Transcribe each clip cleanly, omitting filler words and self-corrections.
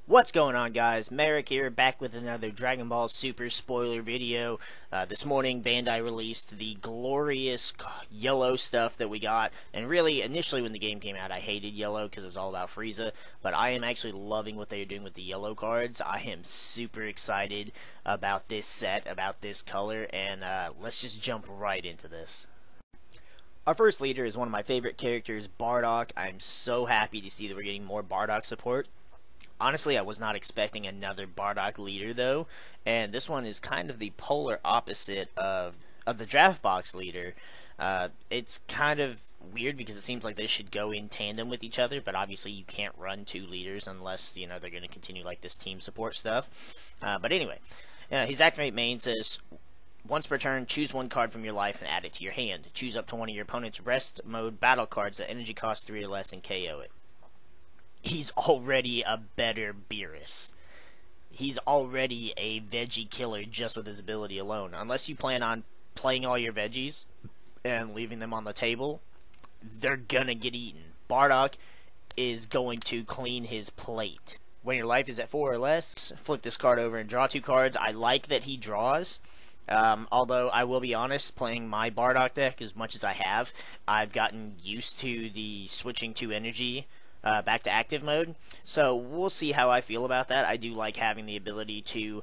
What's going on, guys? MariK here, back with another Dragon Ball Super spoiler video. This morning, Bandai released the glorious yellow stuff that we got. And really, initially when the game came out, I hated yellow because it was all about Frieza. But I am actually loving what they are doing with the yellow cards. I am super excited about this set, about this color, and let's just jump right into this. Our first leader is one of my favorite characters, Bardock. I'm so happy to see that we're getting more Bardock support. Honestly, I was not expecting another Bardock leader, though, and this one is kind of the polar opposite of the draft box leader. It's kind of weird because it seems like they should go in tandem with each other, but obviously you can't run two leaders unless, you know, they're going to continue like this team support stuff. But anyway, his activate main says, once per turn, choose one card from your life and add it to your hand. Choose up to one of your opponent's rest mode battle cards that energy cost 3 or less and KO it. He's already a better Beerus. He's already a veggie killer just with his ability alone. Unless you plan on playing all your veggies and leaving them on the table, they're gonna get eaten. Bardock is going to clean his plate. When your life is at 4 or less, flip this card over and draw 2 cards. I like that he draws. Although I will be honest, playing my Bardock deck as much as I have, I've gotten used to the switching to energy back to active mode, so we'll see how I feel about that. I do like having the ability to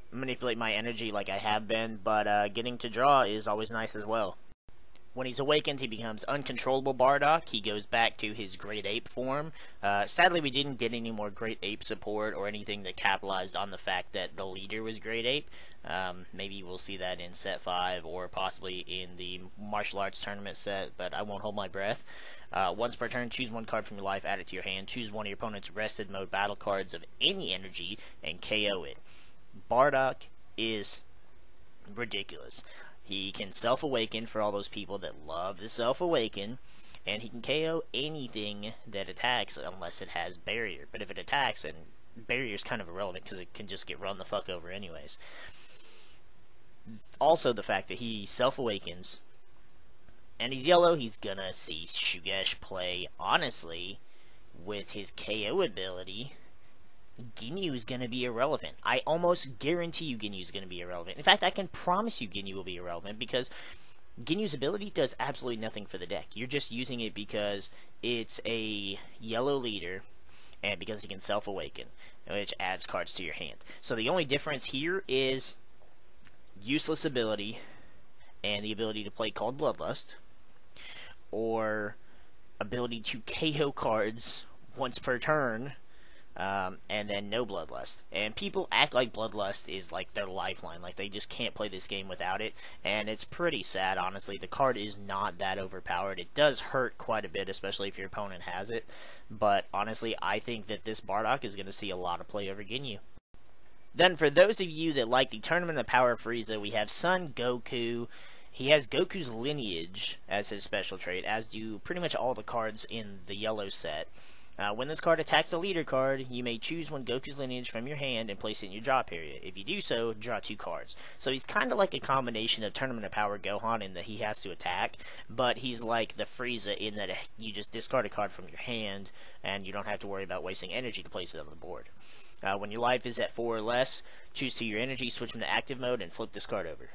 manipulate my energy like I have been, but getting to draw is always nice as well. When he's awakened, he becomes uncontrollable Bardock. He goes back to his Great Ape form. Sadly, we didn't get any more Great Ape support or anything that capitalized on the fact that the leader was Great Ape. Maybe we'll see that in Set 5 or possibly in the Martial Arts Tournament set, but I won't hold my breath. Once per turn, choose one card from your life, add it to your hand. Choose one of your opponent's rested mode battle cards of any energy and KO it. Bardock is ridiculous. He can self-awaken for all those people that love to self-awaken, and he can KO anything that attacks unless it has barrier. But if it attacks, and barrier is kind of irrelevant because it can just get run the fuck over anyways. Also, the fact that he self-awakens, and he's yellow, he's gonna see Shugesh play. Honestly, with his KO ability, Ginyu is going to be irrelevant. I almost guarantee you Ginyu is going to be irrelevant. In fact, I can promise you Ginyu will be irrelevant because Ginyu's ability does absolutely nothing for the deck. You're just using it because it's a yellow leader and because he can self-awaken, which adds cards to your hand. So the only difference here is useless ability and the ability to play Cold Bloodlust, or ability to KO cards once per turn, and then no Bloodlust. And people act like Bloodlust is like their lifeline, like they just can't play this game without it, and it's pretty sad, honestly. The card is not that overpowered. It does hurt quite a bit, especially if your opponent has it, but honestly, I think that this Bardock is going to see a lot of play over Ginyu. Then, for those of you that like the Tournament of Power Frieza, we have Son Goku. He has Goku's Lineage as his special trait, as do pretty much all the cards in the yellow set. When this card attacks a leader card, you may choose one Goku's Lineage from your hand and place it in your drop area. If you do so, draw 2 cards. So he's kind of like a combination of Tournament of Power Gohan in that he has to attack, but he's like the Frieza in that you just discard a card from your hand, and you don't have to worry about wasting energy to place it on the board. When your life is at 4 or less, choose to your energy, switch from to active mode, and flip this card over.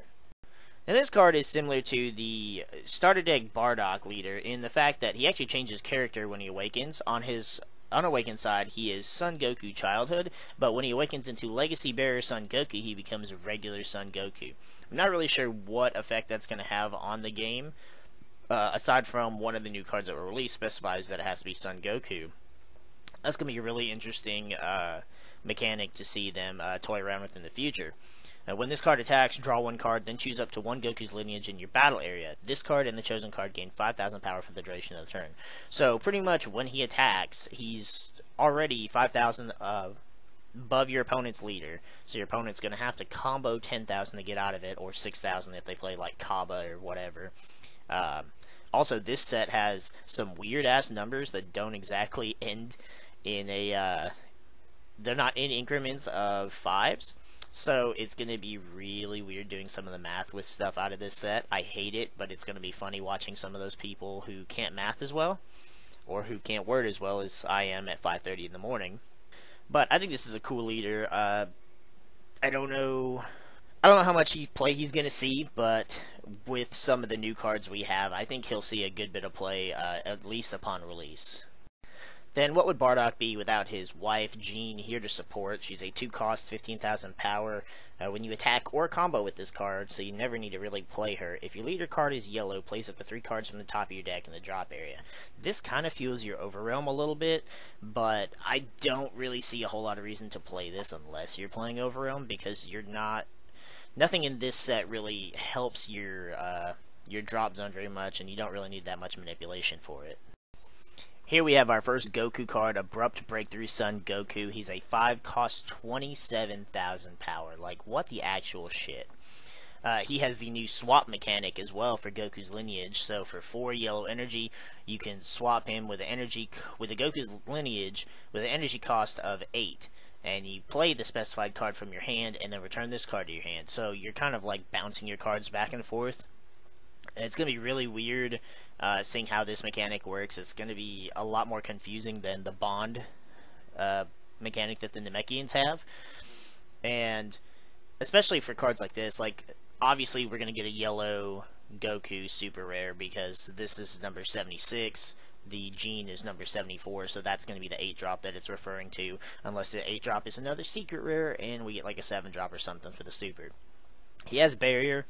Now, this card is similar to the starter deck Bardock leader in the fact that he actually changes character when he awakens. On his unawakened side, he is Son Goku Childhood, but when he awakens into Legacy Bearer Son Goku, he becomes regular Son Goku. I'm not really sure what effect that's going to have on the game, aside from one of the new cards that were released specifies that it has to be Son Goku. That's going to be a really interesting mechanic to see them toy around with in the future. When this card attacks, draw 1 card, then choose up to 1 Goku's Lineage in your battle area. This card and the chosen card gain 5,000 power for the duration of the turn. So, pretty much, when he attacks, he's already 5,000 above your opponent's leader. So your opponent's going to have to combo 10,000 to get out of it, or 6,000 if they play, like, Kaba or whatever. Also, this set has some weird-ass numbers that don't exactly end in a... they're not in increments of 5s. So it's going to be really weird doing some of the math with stuff out of this set. I hate it, but it's going to be funny watching some of those people who can't math as well, or who can't word as well as I am at 5:30 in the morning. But I think this is a cool leader. I don't know. I don't know how much play he's going to see, but with some of the new cards we have, I think he'll see a good bit of play, at least upon release. Then what would Bardock be without his wife, Jean, here to support? She's a 2-cost, 15,000 power. When you attack or combo with this card, so you never need to really play her, if your leader card is yellow, place up to 3 cards from the top of your deck in the drop area. This kind of fuels your Overrealm a little bit, but I don't really see a whole lot of reason to play this unless you're playing Overrealm, because you're not... Nothing in this set really helps your drop zone very much, and you don't really need that much manipulation for it. Here we have our first Goku card, Abrupt Breakthrough Son Goku. He's a 5-cost, 27,000 power. Like, what the actual shit? He has the new swap mechanic as well for Goku's Lineage. So for 4 yellow energy, you can swap him with the Goku's Lineage with an energy cost of 8. And you play the specified card from your hand and then return this card to your hand. So you're kind of like bouncing your cards back and forth. And it's going to be really weird seeing how this mechanic works. It's going to be a lot more confusing than the bond mechanic that the Namekians have. And especially for cards like this, like obviously we're going to get a yellow Goku super rare because this is number 76. The gene is number 74, so that's going to be the 8-drop that it's referring to, unless the 8-drop is another secret rare and we get like a 7-drop or something for the super. He has Barrier,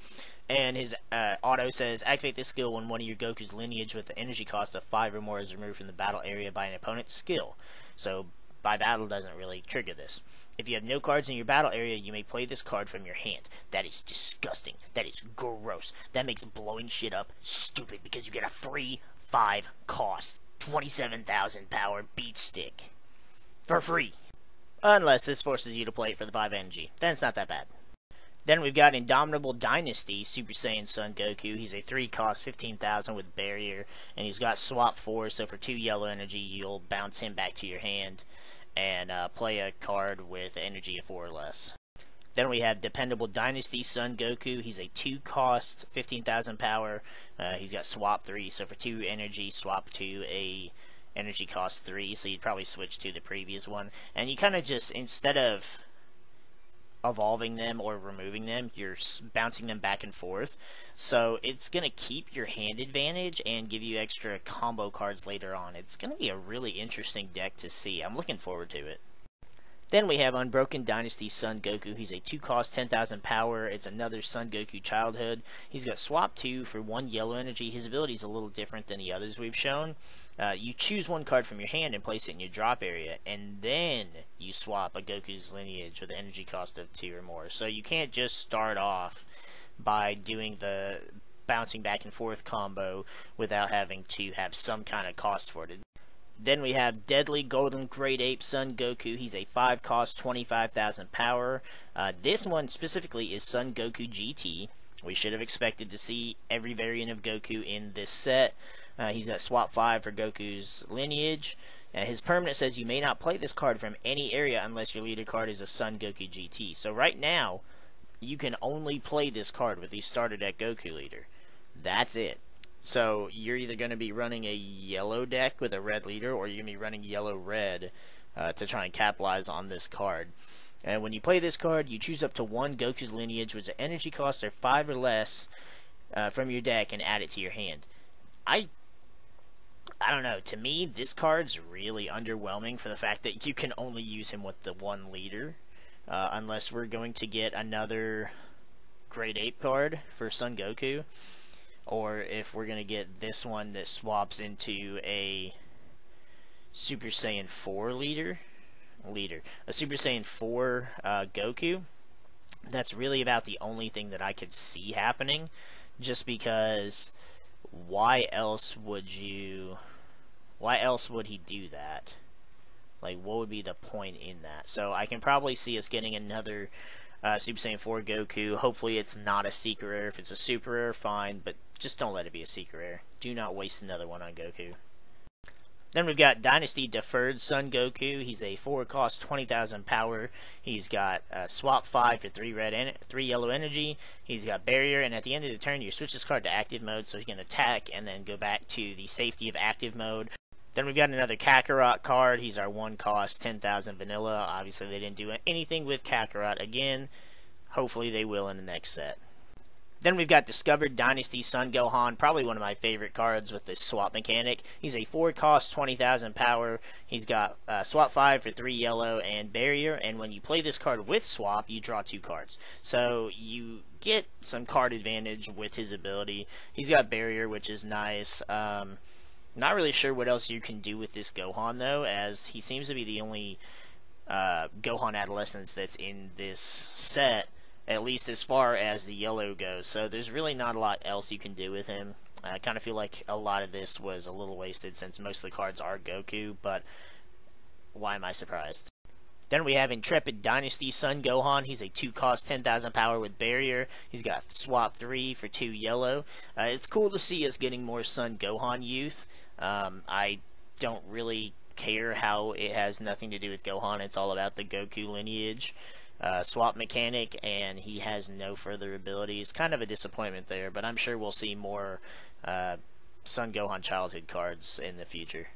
and his auto says, activate this skill when one of your Goku's Lineage with the energy cost of 5 or more is removed from the battle area by an opponent's skill. So, by battle doesn't really trigger this. If you have no cards in your battle area, you may play this card from your hand. That is disgusting. That is gross. That makes blowing shit up stupid because you get a free 5-cost, 27,000 power beat stick. For free. Unless this forces you to play it for the 5 energy. Then it's not that bad. Then we've got Indomitable Dynasty, Super Saiyan Son Goku. He's a 3-cost, 15,000 with Barrier, and he's got Swap 4, so for 2 yellow energy, you'll bounce him back to your hand and play a card with energy of 4 or less. Then we have Dependable Dynasty Son Goku. He's a 2-cost, 15,000 power. He's got Swap 3, so for 2 energy, swap to a energy cost 3, so you'd probably switch to the previous one. And you kind of just, instead of evolving them or removing them, you're bouncing them back and forth, so it's going to keep your hand advantage and give you extra combo cards later on. It's going to be a really interesting deck to see. I'm looking forward to it. Then we have Unbroken Dynasty Son Goku. He's a 2-cost, 10,000 power. It's another Son Goku childhood. He's got Swap 2 for 1 yellow energy. His ability is a little different than the others we've shown. You choose one card from your hand and place it in your drop area, and then you swap a Goku's Lineage with an energy cost of 2 or more. So you can't just start off by doing the bouncing back and forth combo without having to have some kind of cost for it. Then we have Deadly Golden Great Ape Son Goku. He's a 5-cost, 25,000 power. This one specifically is Son Goku GT. We should have expected to see every variant of Goku in this set. He's got Swap 5 for Goku's Lineage. His permanent says you may not play this card from any area unless your leader card is a Son Goku GT. So right now, you can only play this card with the starter deck Goku leader. That's it. So you're either going to be running a yellow deck with a red leader, or you're going to be running yellow-red to try and capitalize on this card. And when you play this card, you choose up to 1 Goku's Lineage with an energy cost of 5 or less from your deck and add it to your hand. I don't know. To me, this card's really underwhelming for the fact that you can only use him with the 1 leader, unless we're going to get another Great Ape card for Son Goku. Or if we're going to get this one that swaps into a Super Saiyan 4 a Super Saiyan 4 Goku. That's really about the only thing that I could see happening, just because why else would he do that? Like, what would be the point in that? So I can probably see us getting another Super Saiyan 4 Goku. Hopefully it's not a secret rare. If it's a super rare, fine, but just don't let it be a secret rare. Do not waste another one on Goku. Then we've got Dynasty Deferred Son Goku. He's a 4-cost, 20,000 power. He's got Swap 5 for 3 yellow energy. He's got Barrier, and at the end of the turn, you switch this card to active mode, so he can attack and then go back to the safety of active mode. Then we've got another Kakarot card. He's our 1 cost, 10,000 vanilla. Obviously, they didn't do anything with Kakarot again. Hopefully, they will in the next set. Then we've got Discovered Dynasty Son Gohan, probably one of my favorite cards with this swap mechanic. He's a 4 cost, 20,000 power. He's got swap 5 for 3 yellow and barrier, and when you play this card with swap, you draw 2 cards. So you get some card advantage with his ability. He's got barrier, which is nice. Not really sure what else you can do with this Gohan, though, as he seems to be the only Gohan adolescence that's in this set, at least as far as the yellow goes. So there's really not a lot else you can do with him. I kind of feel like a lot of this was a little wasted since most of the cards are Goku, but why am I surprised? Then we have Intrepid Dynasty Son Gohan. He's a 2 cost, 10,000 power with barrier. He's got swap 3 for 2 yellow. It's cool to see us getting more Son Gohan youth. I don't really care how it has nothing to do with Gohan. It's all about the Goku lineage swap mechanic, and he has no further abilities. Kind of a disappointment there, but I'm sure we'll see more Son Gohan childhood cards in the future.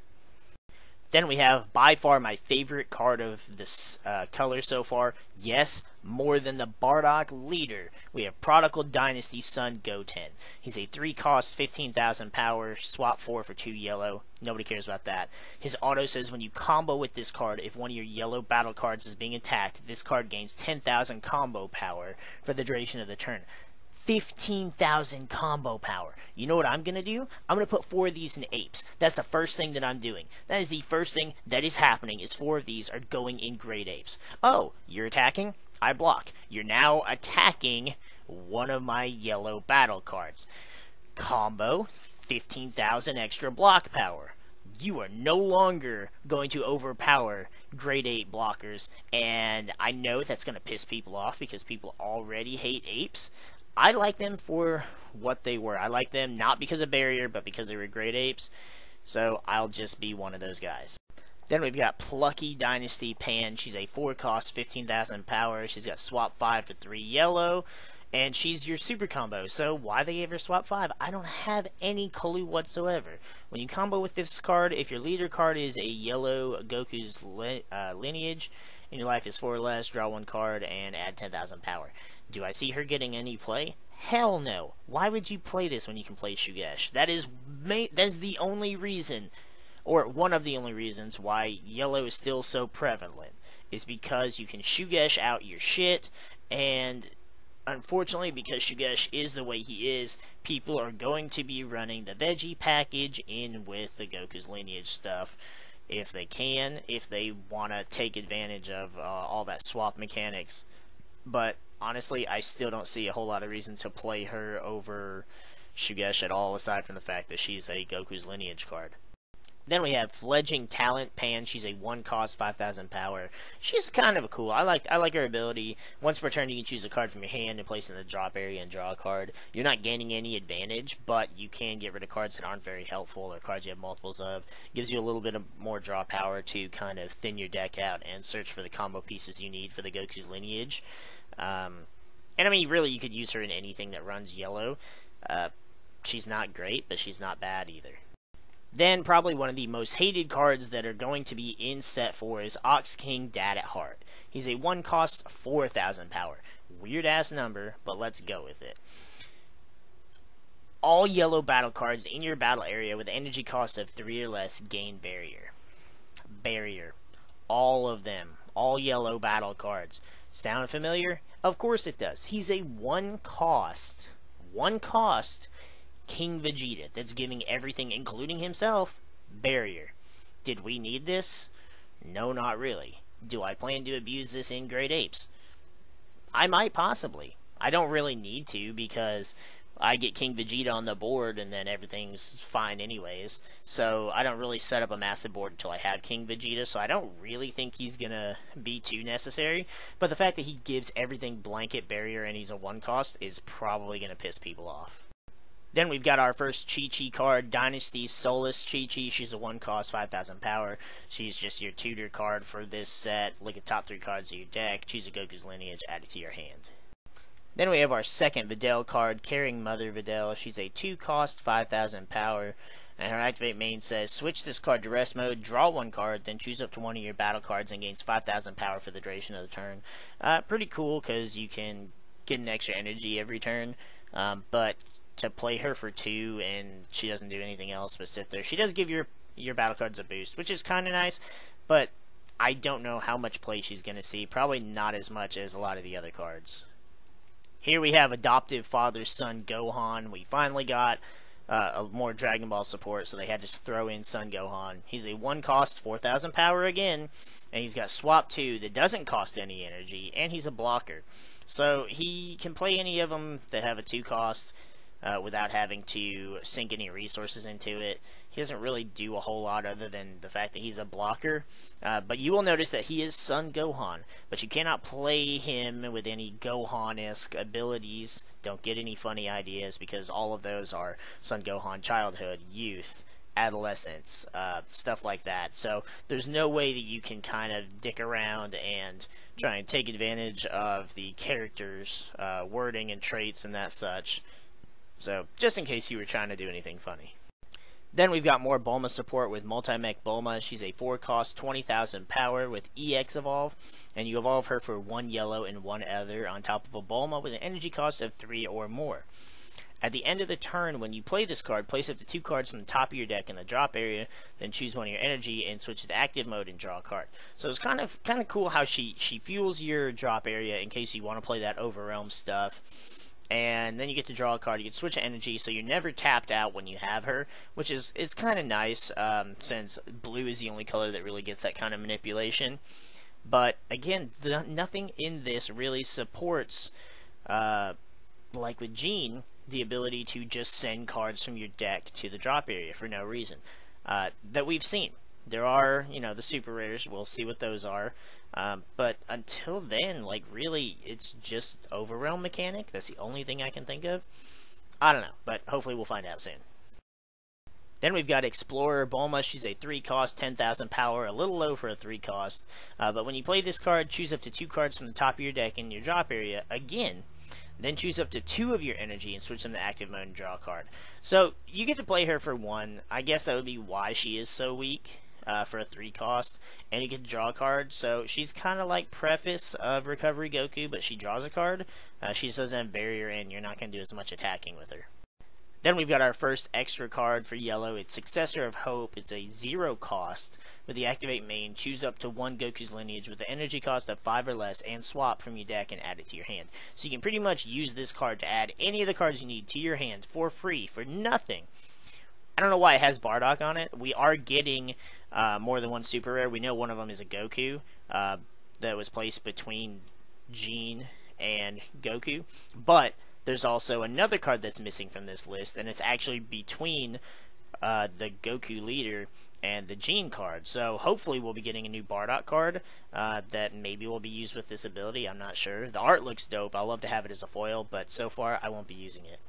Then we have, by far, my favorite card of this color so far. Yes, more than the Bardock leader. We have Prodigal Dynasty Son Goten. He's a 3 cost, 15,000 power, swap 4 for 2 yellow. Nobody cares about that. His auto says when you combo with this card, if one of your yellow battle cards is being attacked, this card gains 10,000 combo power for the duration of the turn. 15,000 combo power. You know what I'm going to do? I'm going to put 4 of these in apes. That's the first thing that I'm doing. That is the first thing that is happening, is 4 of these are going in great apes. Oh, you're attacking? I block. You're now attacking one of my yellow battle cards. Combo, 15,000 extra block power. You are no longer going to overpower grade 8 blockers, and I know that's going to piss people off because people already hate apes. I like them for what they were. I like them not because of barrier, but because they were great apes. So I'll just be one of those guys. Then we've got Plucky Dynasty Pan. She's a 4 cost, 15,000 power. She's got swap 5 for 3 yellow. And she's your super combo. So why they gave her swap 5? I don't have any clue whatsoever. When you combo with this card, if your leader card is a yellow Goku's lineage, and your life is 4 or less, draw 1 card and add 10,000 power. Do I see her getting any play? Hell no. Why would you play this when you can play Shugesh? That's the only reason, or one of the only reasons, why yellow is still so prevalent, is because you can Shugesh out your shit, and unfortunately, because Shugesh is the way he is, people are going to be running the veggie package in with the Goku's lineage stuff, if they can, if they want to take advantage of all that swap mechanics. But honestly, I still don't see a whole lot of reason to play her over Shugesh at all, aside from the fact that she's a Goku's lineage card. Then we have Fledging Talent Pan. She's a 1 cost, 5,000 power. She's kind of cool. I like her ability. Once per turn, you can choose a card from your hand and place it in the drop area and draw a card. You're not gaining any advantage, but you can get rid of cards that aren't very helpful or cards you have multiples of. Gives you a little bit of more draw power to kind of thin your deck out and search for the combo pieces you need for the Goku's lineage. And I mean, really, you could use her in anything that runs yellow. She's not great, but she's not bad either. Then, probably one of the most hated cards that are going to be in set 4 is Ox King Dad at Heart. He's a 1 cost, 4,000 power. Weird ass number, but let's go with it. All yellow battle cards in your battle area with energy cost of 3 or less gain barrier. Barrier. All of them. All yellow battle cards. Sound familiar? Of course it does. He's a 1 cost King Vegeta that's giving everything, including himself, barrier. Did we need this? No, not really. Do I plan to abuse this in Great Apes? I might possibly. I don't really need to because I get King Vegeta on the board and then everything's fine anyways. So I don't really set up a massive board until I have King Vegeta, so I don't really think he's gonna be too necessary. But the fact that he gives everything blanket barrier and he's a 1 cost is probably gonna piss people off. Then we've got our first Chi-Chi card, Dynasty Soulless Chi-Chi. She's a 1 cost, 5,000 power. She's just your tutor card for this set. Look at top 3 cards of your deck. Choose a Goku's lineage, add it to your hand. Then we have our second Videl card, Caring Mother Videl. She's a 2 cost, 5,000 power. And her activate main says, switch this card to rest mode, draw one card, then choose up to one of your battle cards and gains 5,000 power for the duration of the turn. Pretty cool, because you can get an extra energy every turn, but to play her for 2 and she doesn't do anything else but sit there, she does give your battle cards a boost, which is kind of nice, but I don't know how much play she's going to see. Probably not as much as a lot of the other cards. Here we have adoptive father-son Gohan. We finally got a more Dragon Ball support, so they had to throw in Son Gohan. He's a 1-cost, 4,000 power again, and he's got Swap 2 that doesn't cost any energy, and he's a blocker. So he can play any of them that have a 2-cost without having to sink any resources into it. He doesn't really do a whole lot other than the fact that he's a blocker. But you will notice that he is Son Gohan, but you cannot play him with any Gohan-esque abilities. Don't get any funny ideas, because all of those are Son Gohan childhood, youth, adolescence, stuff like that. So there's no way that you can kind of dick around and try and take advantage of the character's wording and traits and that such. So, just in case you were trying to do anything funny. Then we've got more Bulma support with Multi-Mech Bulma. She's a 4-cost, 20,000 power with EX Evolve, and you evolve her for 1 yellow and 1 other on top of a Bulma with an energy cost of 3 or more. At the end of the turn, when you play this card, place up to 2 cards from the top of your deck in the drop area, then choose one of your energy and switch it to active mode and draw a card. So it's kind of cool how she fuels your drop area in case you want to play that Overrealm stuff. And then you get to draw a card. You can switch energy, so you're never tapped out when you have her, which is kind of nice, since blue is the only color that really gets that kind of manipulation. But again, nothing in this really supports, like with Jean, the ability to just send cards from your deck to the drop area for no reason, that we've seen. There are, the super rares. We'll see what those are. But until then, like, really, it's just Overrealm mechanic. That's the only thing I can think of. I don't know, but hopefully we'll find out soon. Then we've got Explorer Bulma. She's a 3-cost, 10,000 power, a little low for a 3-cost. But when you play this card, choose up to 2 cards from the top of your deck in your drop area again. Then choose up to 2 of your energy and switch them to active mode and draw a card. So you get to play her for 1. I guess that would be why she is so weak. For a 3-cost, and you get to draw a card. So she's kind of like Preface of Recovery Goku, but she draws a card. She just doesn't have barrier, and you're not going to do as much attacking with her. Then we've got our first extra card for yellow. It's Successor of Hope. It's a 0-cost. With the activate main, choose up to 1 Goku's Lineage with the energy cost of 5 or less, and swap from your deck and add it to your hand. So you can pretty much use this card to add any of the cards you need to your hand for free, for nothing. I don't know why it has Bardock on it. We are getting more than one super rare. We know one of them is a Goku that was placed between Jean and Goku. But there's also another card that's missing from this list, and it's actually between the Goku leader and the Jean card. So hopefully we'll be getting a new Bardock card that maybe will be used with this ability. I'm not sure. The art looks dope. I'll love to have it as a foil, but so far I won't be using it.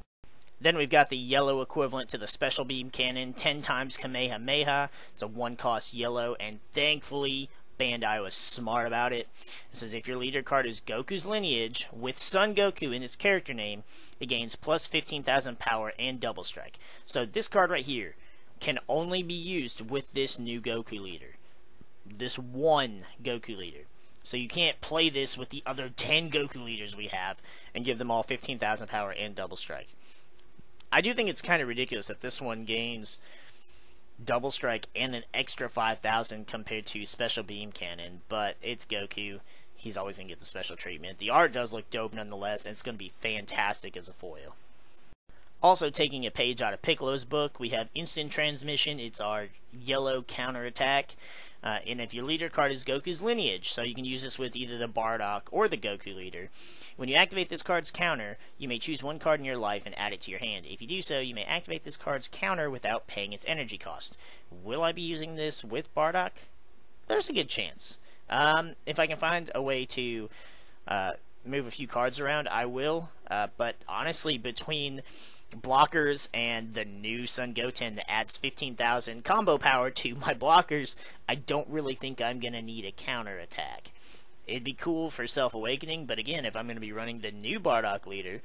Then we've got the yellow equivalent to the Special Beam Cannon, 10 times Kamehameha. It's a 1-cost yellow, and thankfully Bandai was smart about it. It says if your leader card is Goku's Lineage with Son Goku in its character name, it gains plus 15,000 power and double strike. So this card right here can only be used with this new Goku leader. This one Goku leader. So you can't play this with the other 10 Goku leaders we have and give them all 15,000 power and double strike. I do think it's kind of ridiculous that this one gains double strike and an extra 5,000 compared to Special Beam Cannon, but it's Goku. He's always going to get the special treatment. The art does look dope nonetheless, and it's going to be fantastic as a foil. Also, taking a page out of Piccolo's book, we have Instant Transmission. It's our yellow counterattack. And if your leader card is Goku's Lineage, so you can use this with either the Bardock or the Goku leader. When you activate this card's counter, you may choose 1 card in your life and add it to your hand. If you do so, you may activate this card's counter without paying its energy cost. Will I be using this with Bardock? There's a good chance. If I can find a way to move a few cards around, I will. But honestly, between blockers and the new Son Goten that adds 15,000 combo power to my blockers, I don't really think I'm going to need a counter attack. It'd be cool for Self-Awakening, but again, if I'm going to be running the new Bardock leader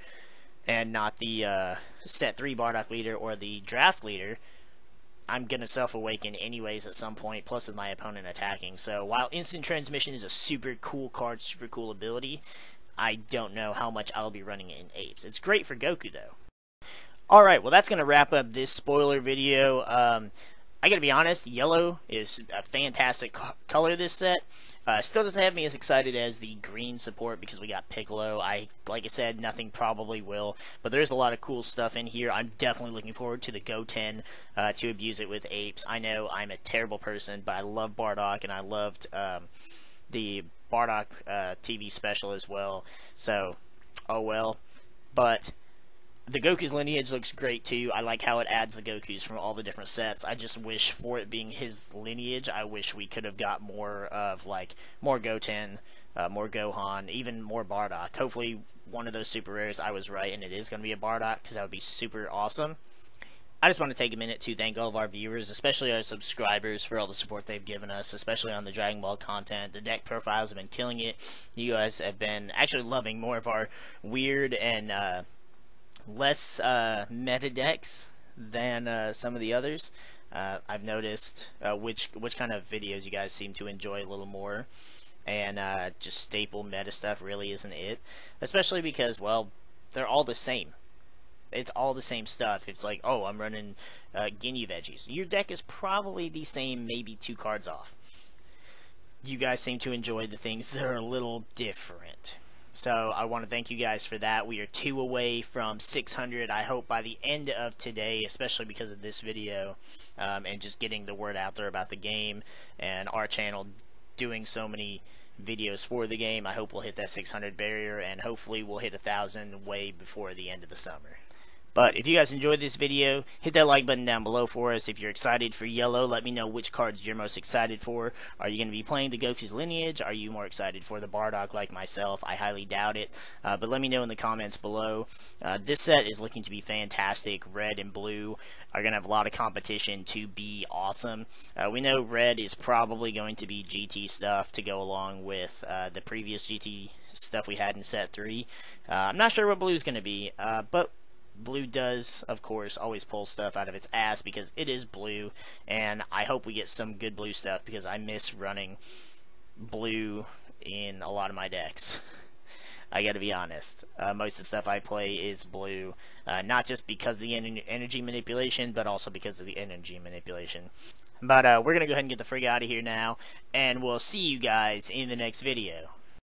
and not the set 3 Bardock leader or the draft leader, I'm going to self-awaken anyways at some point, plus with my opponent attacking. So while Instant Transmission is a super cool card, super cool ability, I don't know how much I'll be running it in Apes. It's great for Goku, though. Alright, well that's going to wrap up this spoiler video. I gotta be honest, yellow is a fantastic color this set. Still doesn't have me as excited as the green support because we got Piccolo. Like I said, nothing probably will, but there's a lot of cool stuff in here. I'm definitely looking forward to the Goten to abuse it with Apes. I know I'm a terrible person, but I love Bardock, and I loved the Bardock TV special as well. So, oh well. But the Goku's lineage looks great too. I like how it adds the Gokus from all the different sets. I just wish, for it being his lineage, I wish we could have got more of, like, more Goten, more Gohan, even more Bardock. Hopefully one of those super rares I was right and it is going to be a Bardock, because that would be super awesome. I just want to take a minute to thank all of our viewers, especially our subscribers, for all the support they've given us, especially on the Dragon Ball content. The deck profiles have been killing it. You guys have been actually loving more of our weird and less meta decks than some of the others. I've noticed which kind of videos you guys seem to enjoy a little more, and just staple meta stuff really isn't it, especially because, well, they're all the same. It's all the same stuff. It's like, oh, I'm running Ginyu Veggies. Your deck is probably the same, maybe 2 cards off. You guys seem to enjoy the things that are a little different. So I want to thank you guys for that. We are 2 away from 600. I hope by the end of today, especially because of this video, and just getting the word out there about the game and our channel doing so many videos for the game, I hope we'll hit that 600 barrier, and hopefully we'll hit 1,000 way before the end of the summer. But if you guys enjoyed this video, hit that like button down below for us. If you're excited for yellow, let me know which cards you're most excited for. Are you going to be playing the Goku's Lineage? Are you more excited for the Bardock like myself? I highly doubt it. But let me know in the comments below. This set is looking to be fantastic. Red and blue are going to have a lot of competition to be awesome. We know red is probably going to be GT stuff to go along with the previous GT stuff we had in set 3. I'm not sure what blue is going to be, but blue does, of course, always pull stuff out of its ass because it is blue, and I hope we get some good blue stuff because I miss running blue in a lot of my decks. I gotta be honest. Most of the stuff I play is blue, not just because of the energy manipulation, but also because of the energy manipulation. But we're gonna go ahead and get the frig out of here now, and we'll see you guys in the next video.